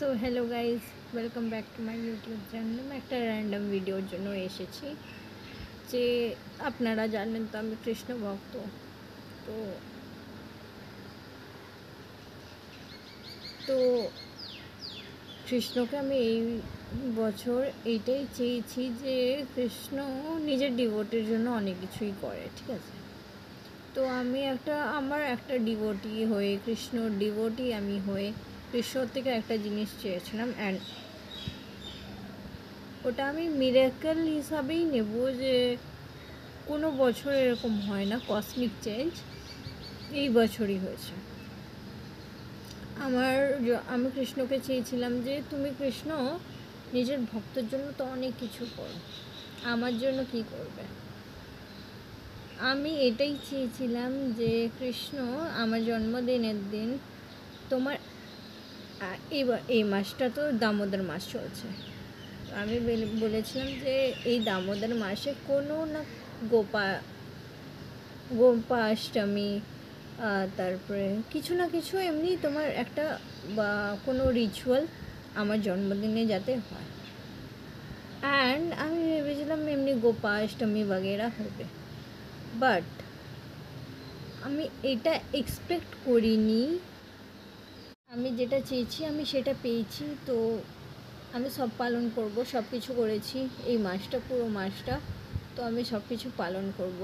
So hello guys, welcome back to my YouTube channel. আমি একটা random ভিডিওর জন্য এসেছি যে আপনারা জানেন তো আমি কৃষ্ণ ভক্ত। তো তো কৃষ্ণকে আমি এই বছর এইটাই চেয়েছি যে কৃষ্ণ নিজের ডিভোটির জন্য অনেক কিছুই করে, ঠিক আছে। তো আমি আমার একটা ডিভোটি হয়ে, কৃষ্ণর ডিভোটি আমি হয়ে কৃষ্ণর থেকে একটা জিনিস চেয়েছিলাম, অ্যান্ড ওটা আমি মিরাকেল হিসাবেই নেব যে কোনো বছর এরকম হয় না, কসমিক চেঞ্জ এই বছরই হয়েছে। আমি কৃষ্ণকে চেয়েছিলাম যে তুমি কৃষ্ণ নিজের ভক্তের জন্য তো অনেক কিছু করো, আমার জন্য কি করবে। আমি এটাই চেয়েছিলাম যে কৃষ্ণ আমার জন্মদিনের দিন তোমার এই মাসটা তো দামোদর মাস চলছে, আমি বলেছিলাম যে এই দামোদর মাসে কোনো না গোপাষ্টমী, তারপরে কিছু না কিছু এমনি তোমার একটা বা কোনো রিচুয়াল আমার জন্মদিনে যাতে হয়। অ্যান্ড আমি ভেবেছিলাম এমনি গোপাষ্টমী বগেরা হবে, বাট আমি এটা এক্সপেক্ট করিনি। আমি যেটা চেয়েছি আমি সেটা পেয়েছি। তো আমি সব পালন করব, সব কিছু করেছি এই মাসটা, পুরো মাসটা। তো আমি সব কিছু পালন করব,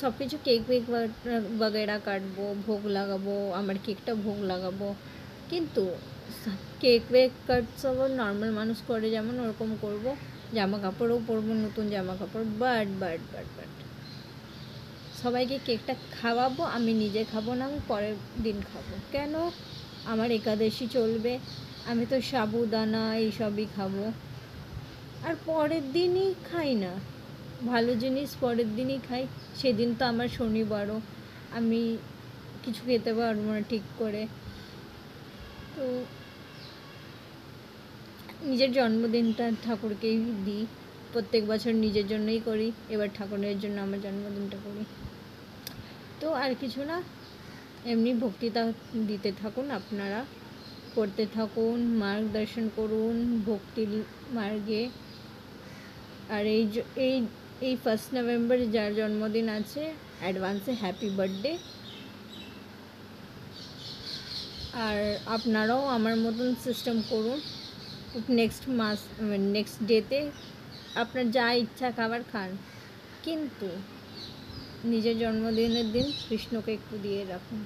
সব কিছু কেক वेक वगैरह কাটবো, ভোগ লাগাবো, আমার কেকটা ভোগ লাগাবো। কিন্তু কেক वेक কাট সব নর্মাল মানুষ করে যেমন ওরকম করব, জামা কাপড়ও পরবো, নতুন জামা কাপড়। বাট বাট বাট বাট সবাইকে কেকটা খাওয়াবো, আমি নিজে খাবো না, আমি পরের দিন খাবো। কেন? আমার একাদশী চলবে, আমি তো সাবুদানা এইসবই খাবো। আর পরের দিনই খাই না, ভালো জিনিস পরের দিনই খাই। সেদিন তো আমার শনিবারও, আমি কিছু খেতে পারবো না ঠিক করে। তো নিজের জন্মদিনটা ঠাকুরকেই দিই, প্রত্যেক বছর নিজের জন্যই করি, এবার ঠাকুরের জন্য আমার জন্মদিনটা করি। তো আর কিছু না, এমনি ভক্তিটা দিতে থাকুন, আপনারা করতে থাকুন, মার্গদর্শন করুন ভক্তির মার্গে। আর এই 1 নভেম্বর যার জন্মদিন আছে, অ্যাডভান্সে হ্যাপি বার্থডে। আর আপনারাও আমার মতন সিস্টেম করুন, নেক্সট ডেতে আপনার যা ইচ্ছা খাবার খান, কিন্তু নিজের জন্মদিনের দিন কৃষ্ণকে একটু দিয়ে রাখুন।